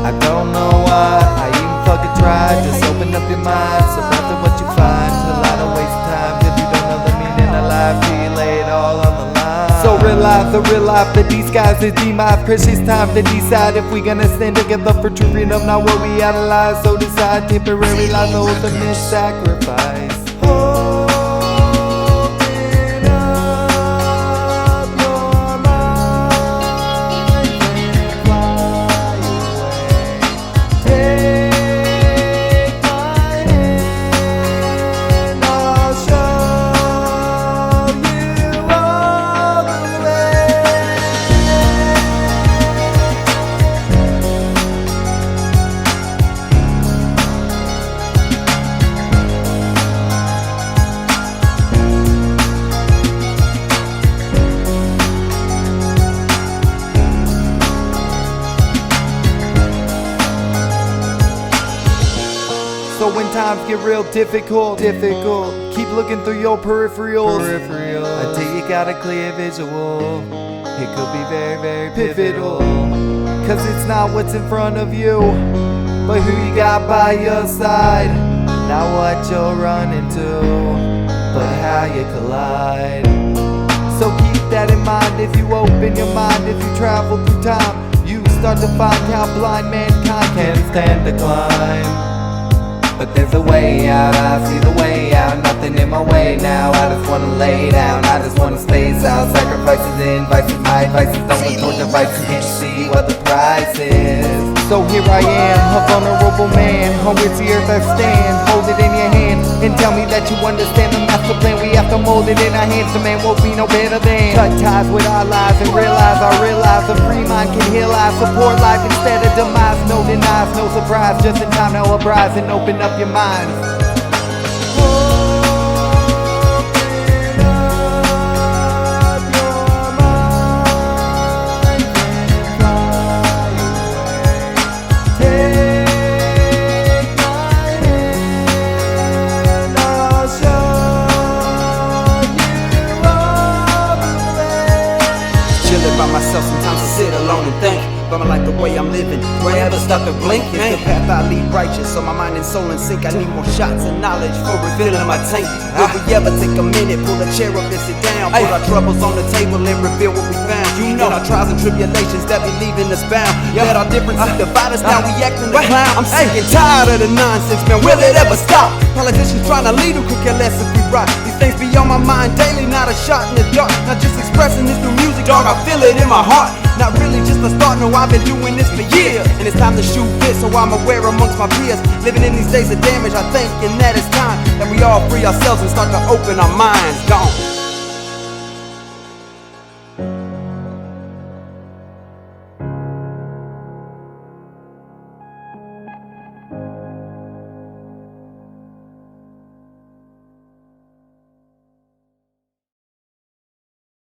I don't know why I even fucking tried. Just open up your mind, surrender what you find. Till I don't waste time. If you don't know the meaning of life, you lay it all on the line. So realize the real life that these guys is demise. Precious time to decide if we gonna stand together for true freedom. Not what we idolize. So decide temporary life, the ultimate sacrifice. So when times get real difficult, keep looking through your peripherals, until you got a clear visual. It could be very, very pivotal, cause it's not what's in front of you, but who you got by your side. Not what you're running to, but how you collide. So keep that in mind if you open your mind. If you travel through time, you start to find how blind mankind can't stand to climb. But there's a way out, I see the way out. Nothing in my way now, I just wanna lay down. I just wanna space out. Sacrifices and vices, my advice is don't look toward the vice. You can't see what the price is. So here I am, a vulnerable man. On which the earth I stand, hold it in your hand and tell me that you understand the master plan. We have to mold it in our hands, the man won't be no better than. Cut ties with our lives and realize a free mind can heal lives. Support life instead of demise. No denies, no surprise, just in time to uprise and open up your mind. By myself, sometimes I sit alone and think, but I like the way I'm living. Do I ever stop to blink? It's the path I lead righteous, so my mind and soul in sync. I need more shots of knowledge for refilling my tank. Will we ever take a minute, pull a chair up and sit down, put our troubles on the table and reveal what we found? You know our trials and tribulations that be leaving us bound. Let our differences divide us, now we acting the clown. I'm sick and tired of the nonsense, man, will it ever stop? Politicians trying to lead who could care less if we rock. These things be on my mind daily, not a shot in the dark. Not just expressing this through music, dog, I feel it in my heart. Not really just a start, no, I've been doing this for years. And it's time to shoot this, so I'm aware amongst my peers. Living in these days of damage, I think, and that it's time that we all free ourselves and start to open our minds. Gone.